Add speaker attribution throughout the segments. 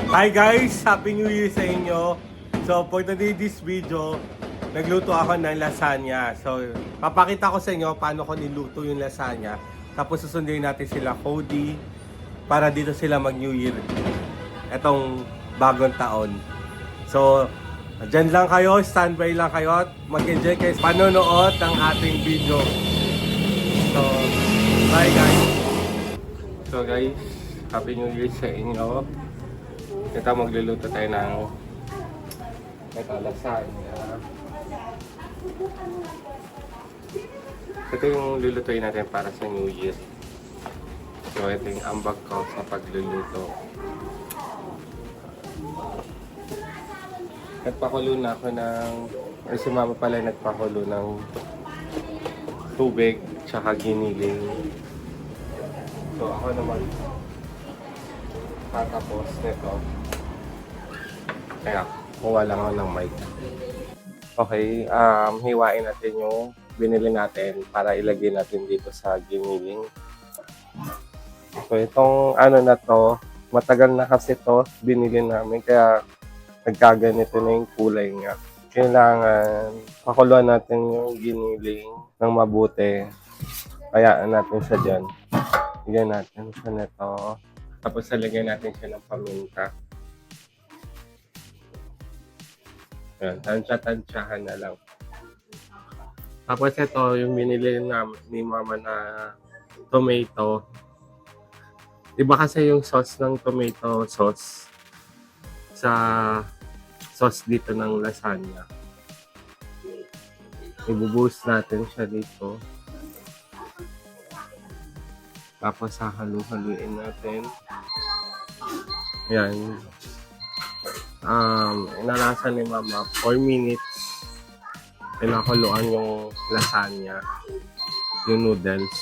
Speaker 1: Hi guys! Happy New Year sa inyo! So for today's video, nagluto ako ng lasagna. So papakita ko sa inyo paano ko niluto yung lasagna. Tapos susundin natin sila Cody para dito sila mag New Year. Etong bagong taon. So dyan lang kayo, standby lang kayo at mag-enjoy kayo sa panonood ng ating video. So bye guys! So guys, Happy New Year sa inyo. Ito magluluto tayo ng lasagna. Ito yung lulutuin natin para sa New Year. So ito yung ambag ko sa pagluluto. Nagpakulo na ako ng, si mama pala nagpakulo ng tubig tsaka giniling. So ako naman tatapos nito. Kaya, kuha lang ako ng mic. Okay, hiwain natin yung binili natin para ilagay natin dito sa giniling. So, itong ano na to, matagal na kasi to, binili namin, kaya nagkaganito na yung kulay niya. Kailangan pakuluan natin yung giniling ng mabuti. Kayaan natin siya dyan. Lagyan natin siya nito. Tapos lagyan natin siya ng paminta. Ayan, tansya-tansyahan na lang. Tapos ito, yung binili ni mama na tomato. Iba kasi yung sauce ng tomato sauce sa sauce dito ng lasagna. Ibubuhos natin siya dito. Tapos hahalu-haluin natin. Ayan. Inalasan ni mama 4 minutes. Pinakuluan yung lasagna, yung noodles.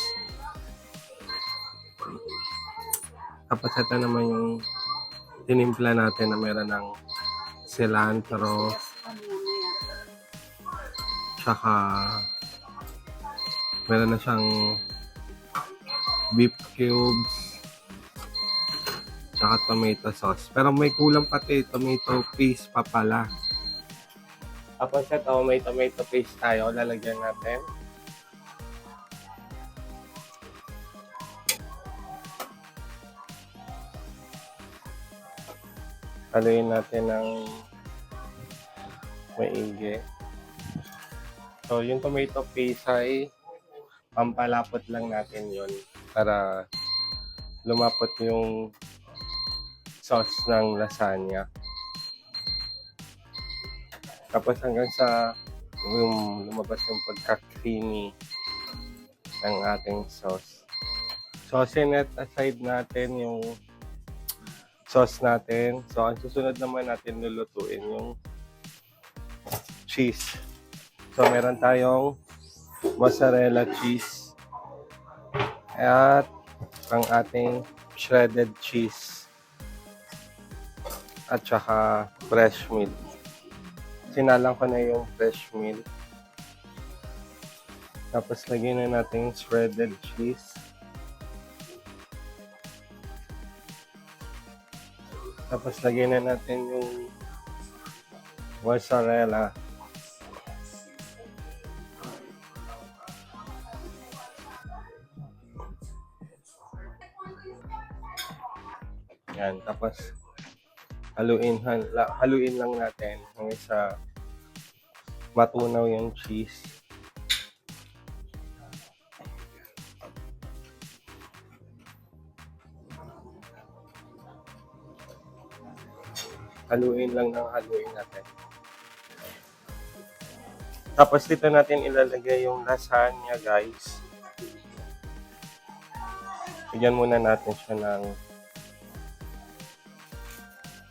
Speaker 1: Tapos ito naman yung tinimpla natin na meron ng cilantro, tsaka meron na siyang beef cubes, tsaka tomato sauce. Pero may kulang pati, tomato paste pa pala. Tapos ito, may tomato paste tayo. Lalagyan natin. Haluin natin ng maigi. So, yung tomato paste ay pampalapot lang natin yon para lumapot yung sauce ng lasagna. Tapos hanggang sa yung lumabas yung pagka-creamy ng ating sauce. So, sinet aside natin yung sauce natin. So, ang susunod naman natin lulutuin yung cheese. So, meron tayong mozzarella cheese at ang ating shredded cheese at saka fresh milk. Sinalang ko na yung fresh milk. Tapos lagyan na natin shredded cheese. Tapos lagyan na natin yung mozzarella. Yan, tapos haluin lang natin hanggang sa matunaw yung cheese. Haluin natin. Tapos dito natin ilalagay yung lasagna, guys. Bigyan muna natin siya ng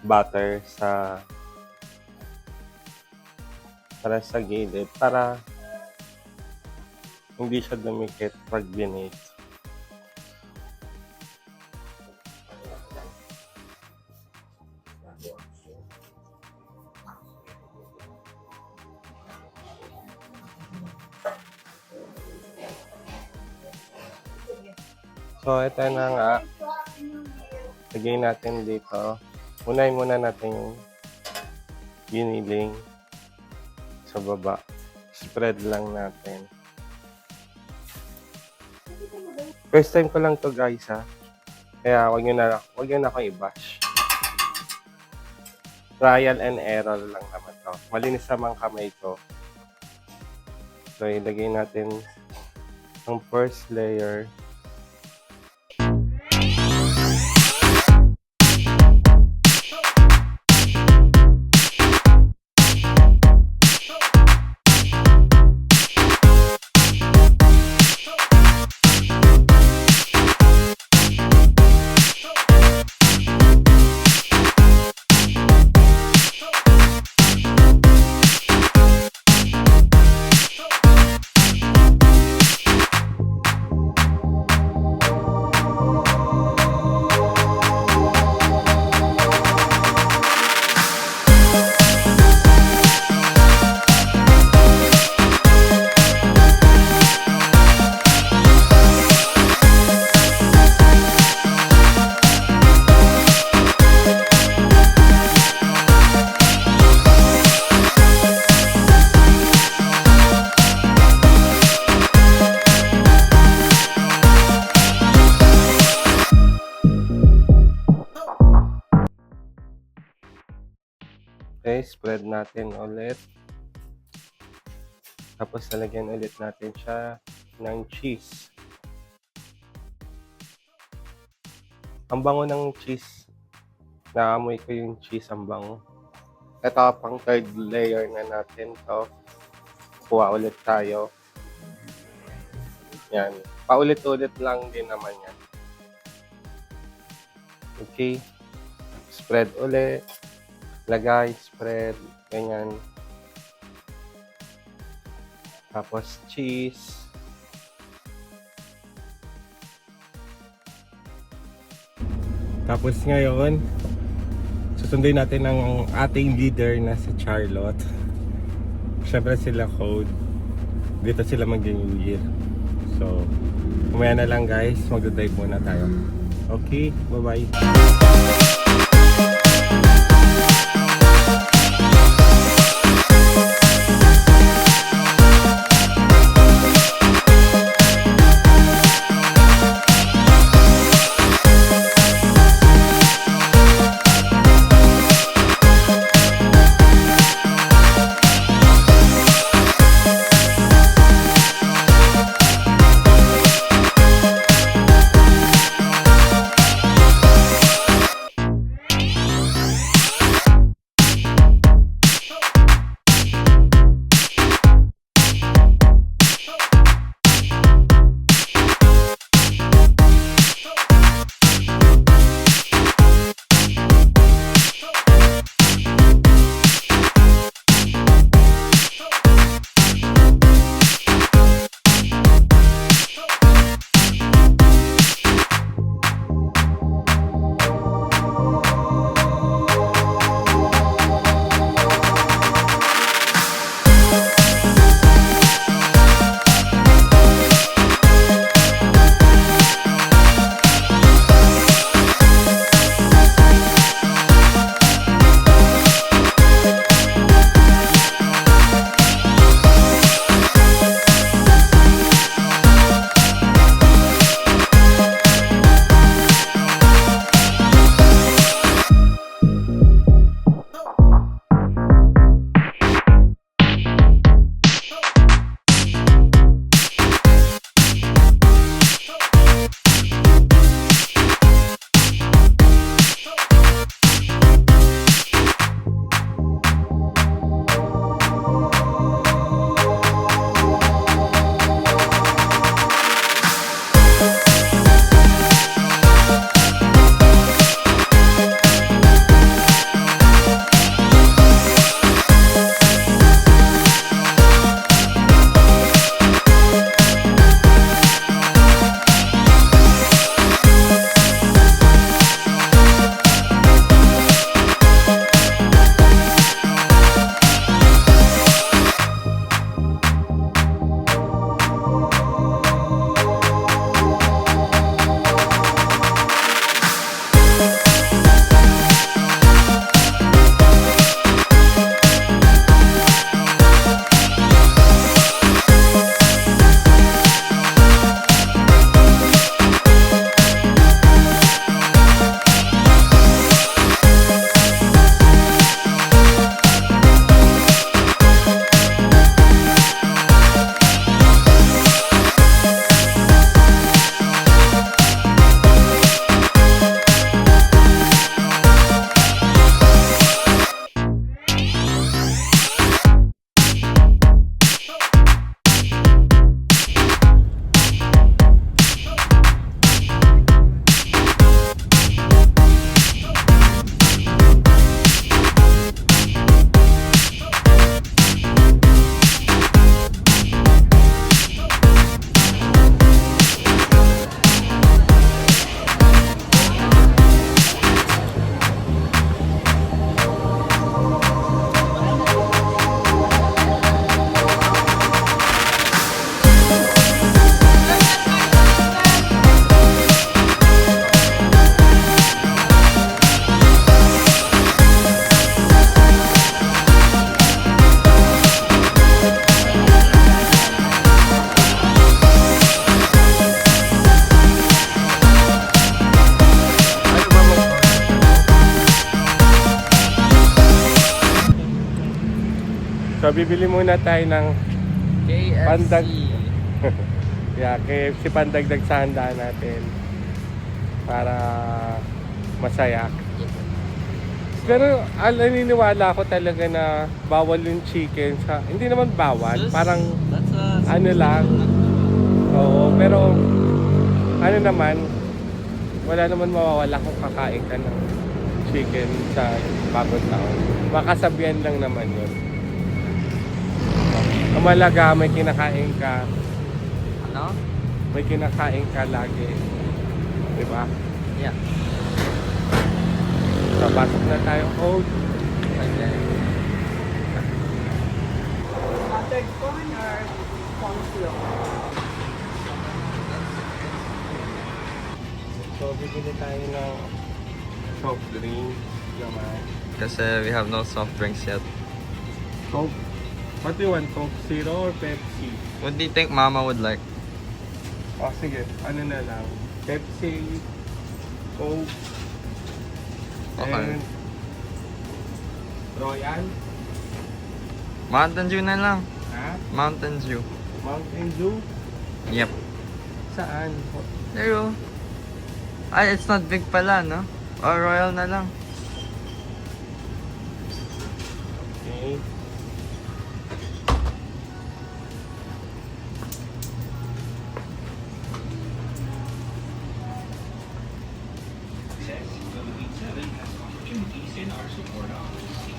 Speaker 1: butter para sa gilid para hindi siya dumikit pag binake. So, ito na nga. Lagay natin dito. Unahin muna natin yung giniling sa baba. Spread lang natin. First time ko lang to guys ha. Kaya wag nyo na ako i-bash. Trial and error lang naman to. Malinis naman kamay ko. So ilagay natin ang first layer. Okay, spread natin ulit. Tapos lalagyan ulit natin siya ng cheese. Ang bango ng cheese. Naamoy ko yung cheese, ang bango. Ito, pang third layer na natin to. Kuha ulit tayo. Yan. Paulit-ulit lang din naman yan. Okay. Spread ulit. Lagay, spread, ganyan. Tapos cheese. Tapos ngayon, susunduin natin ang ating leader na si Charlotte. Siyempre sila Code. Dito sila mag-New Year. So, kumaya na lang guys, mag-drive muna tayo. Okay, bye-bye. So, bibili muna tayo ng Pandag.
Speaker 2: KFC.
Speaker 1: Yeah, KFC pandagdag sa handaan natin. Para masaya. Pero naniniwala ako talaga na bawal yung chicken sa... Hindi naman bawal,
Speaker 2: Sus,
Speaker 1: parang
Speaker 2: that's a...
Speaker 1: ano lang. Oo, pero ano naman, wala naman mawawala kung kakain ka ng chicken sa bagong taon. Makasabihan lang naman yun. Ang malaga, may kinakain ka.
Speaker 2: Ano?
Speaker 1: May kinakain ka lagi. Diba?
Speaker 2: Yeah.
Speaker 1: So, pasok na tayo. Oh,
Speaker 2: Okay.
Speaker 3: Buttered corn or coleslaw?
Speaker 1: so bibili tayo ng soft drink naman.
Speaker 2: Kasi we have no soft drinks yet.
Speaker 1: Coke. What do you want? Coke Zero or Pepsi?
Speaker 2: What do you think Mama would like?
Speaker 1: Oh, sige. Ano na lang? Pepsi, Coke,
Speaker 2: Okay.
Speaker 1: and Royal.
Speaker 2: Mountain Dew na lang.
Speaker 1: Ha?
Speaker 2: Mountain Dew.
Speaker 1: Mountain Dew?
Speaker 2: Yep.
Speaker 1: Saan?
Speaker 2: There you go. Ay, it's not big pala, no? Or Royal na lang.
Speaker 1: Okay.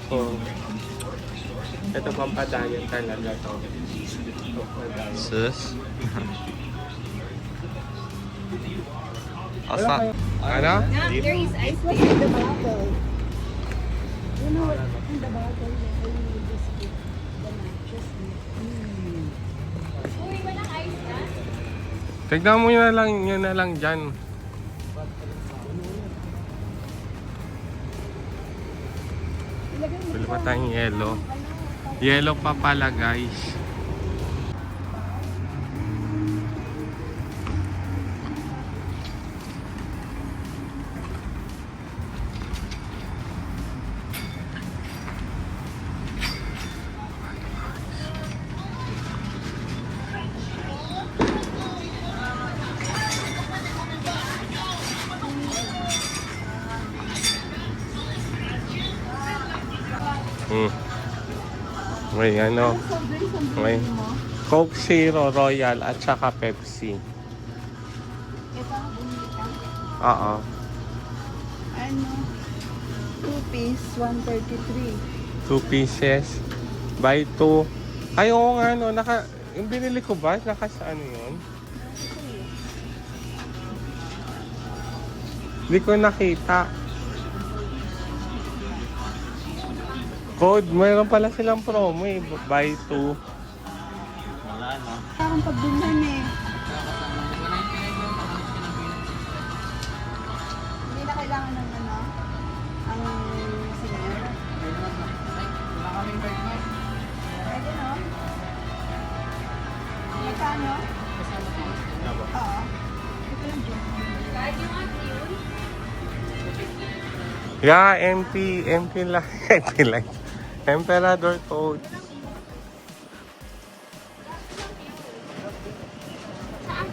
Speaker 1: Oh. Ito pampadayan talaga to. Pampadayan.
Speaker 2: Sus.
Speaker 1: Wala kayo- Ano?
Speaker 4: Now, there is ice
Speaker 3: What's
Speaker 4: cream.
Speaker 3: in the bottle? You know what? In the bottle, I will just put the mattress in it.
Speaker 4: Uy, walang ice na.
Speaker 1: Tignan mo yun na lang dyan.
Speaker 3: Ilagay mo
Speaker 1: Bili pa
Speaker 3: dito.
Speaker 1: tayong yellow. Yellow pa pala guys. May ano,
Speaker 3: Anong soft drinks ang
Speaker 1: may
Speaker 3: bili mo?
Speaker 1: Coke Zero, Royal at saka Pepsi.
Speaker 3: Ito, bumili ka.
Speaker 1: Oo.
Speaker 3: Ano? 2 piece, 133.
Speaker 1: 2 pieces. Buy 2. Ay, oo nga no, yung binili ko ba? Sa ano yun? Hindi ko nakita. Code, mayroon pala silang promo eh. Buy 2.
Speaker 2: Wala na.
Speaker 3: Parang pagbilhan eh. Hindi na kailangan ng ano? Ang singer. Pwede no? Magkano? Oo. Ito lang dyan.
Speaker 4: Kahit yung yun.
Speaker 1: Yeah, MP lang. MP lang. Emperador code.
Speaker 4: Saan?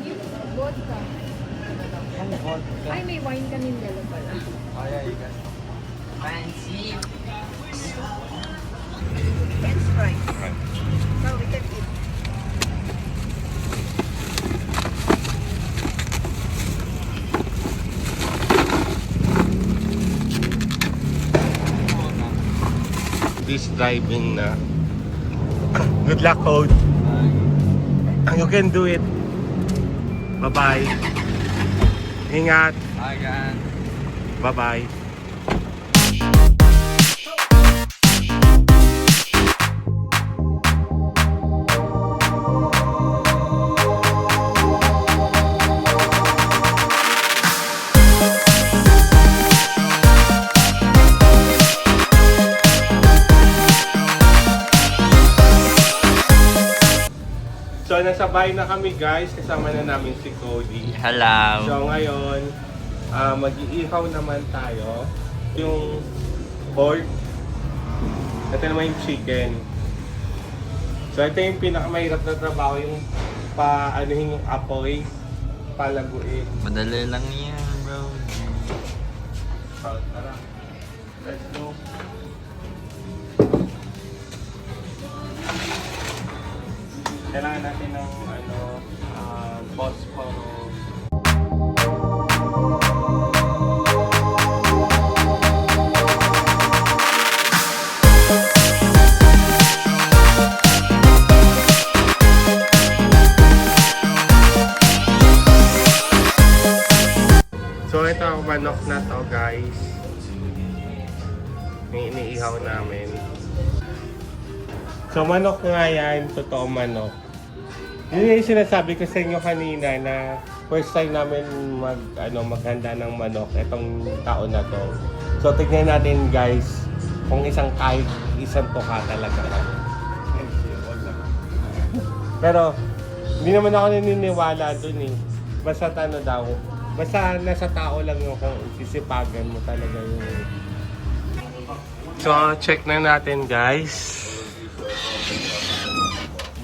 Speaker 4: Yung vodka. Ay, may wine kami dalawa pala.
Speaker 2: Oh yeah, you got fancy.
Speaker 3: French fries. So we can eat.
Speaker 1: This driving na. Good luck, code. You can do it. Bye-bye. Ingat.
Speaker 2: Again.
Speaker 1: Bye-bye. So, nasa bahay na kami guys. Kasama na namin si Cody.
Speaker 2: Hello.
Speaker 1: So, ngayon, mag-iihaw naman tayo. Yung pork Ito naman yung chicken. So ito yung pinakamahirap na trabaho, yung pa-anuhin yung apoy, palaguin.
Speaker 2: Madali lang yan, bro.
Speaker 1: So tara, let's go. Kailangan natin ng phosphorus. So ito ang manok na to, guys. May iniihaw namin. So manok nga yan, totoong manok. Yun yung sinasabi ko sa inyo kanina na first time namin maghanda ng manok itong taon na to. So tignan natin, guys, kung kahit isang tuka talaga. Pero hindi naman ako naniniwala dun eh. Basta basta nasa tao lang yung kung sisipagan mo talaga yun. So check na natin, guys.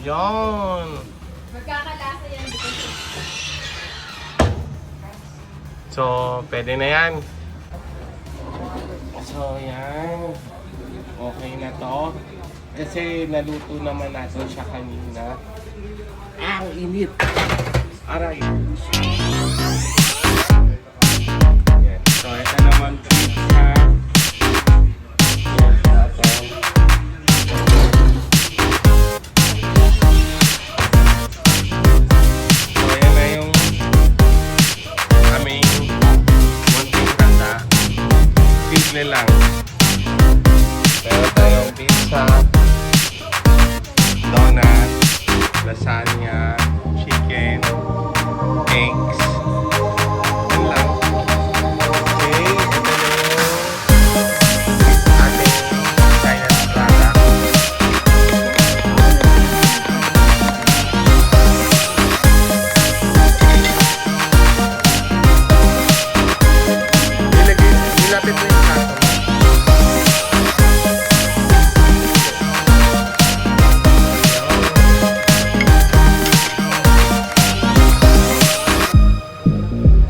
Speaker 1: Yon.
Speaker 4: Magkakalasa yan dito.
Speaker 1: So, pwede na yan. So, yan. Okay na to. Kasi naluto naman natin siya kanina. Ang init. Aray. Yan. So, ito naman pizza. Yan natin. So, yan na yung aming munting handa. Simple lang. Meron tayong pizza, donut, lasagna, chicken, eggs. Yan lang. Okay, ito na yung ating Chinese product. Nilapit na yung plato.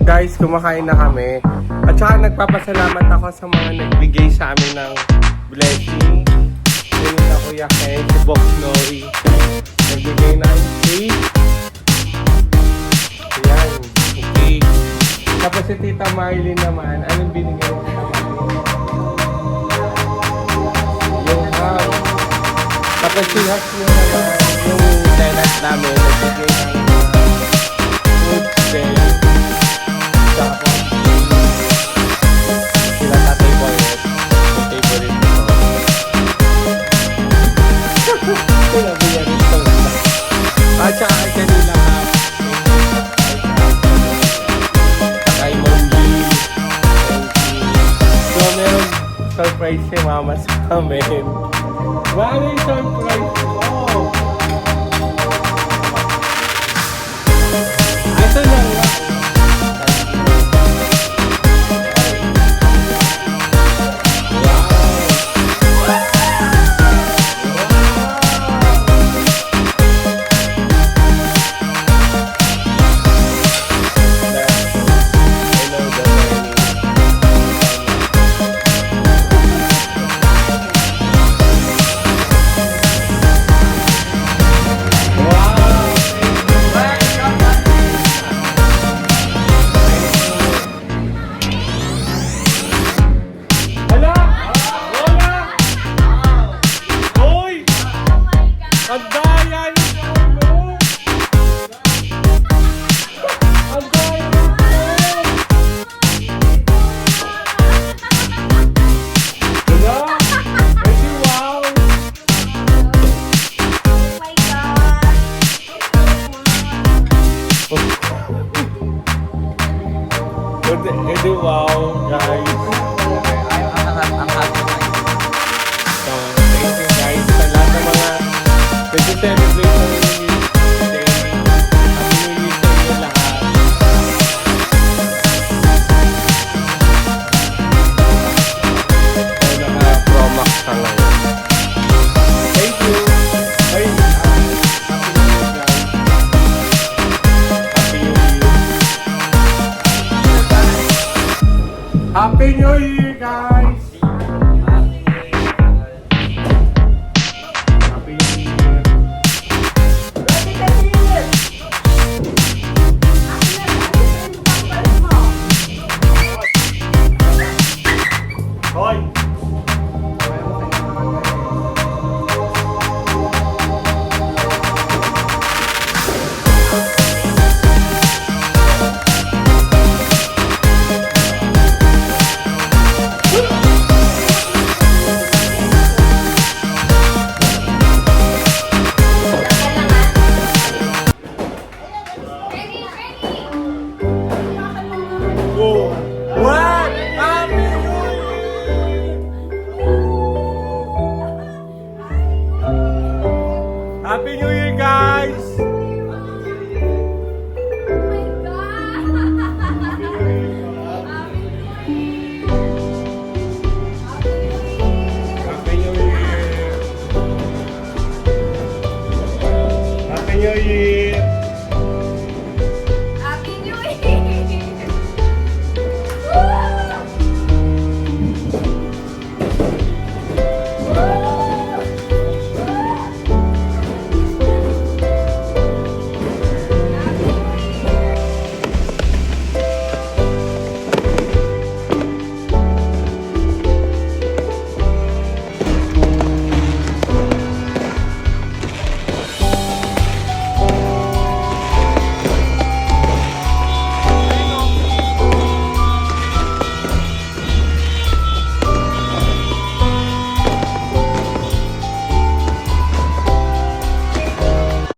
Speaker 1: Guys, kumakain na kami. At saka nagpapasalamat ako sa mga nagbigay sa amin ng blessing. Yun na Kuya Ken, si Box Nori. Nagbigay ng cake. Ayan, cake. Tapos si Tita Marlene naman, anong binigay mo sa amin? Yung ham. Tapos si Hasmo naman, yung tenant namin, nagbigay ng food sale. Tapos sila Tatay Boyet, yung favorite ko. Sinabi niya rin ito. At saka kay kanila kay Mondi. So meron surprise si Mama sa amin. Ano yung surprise ko?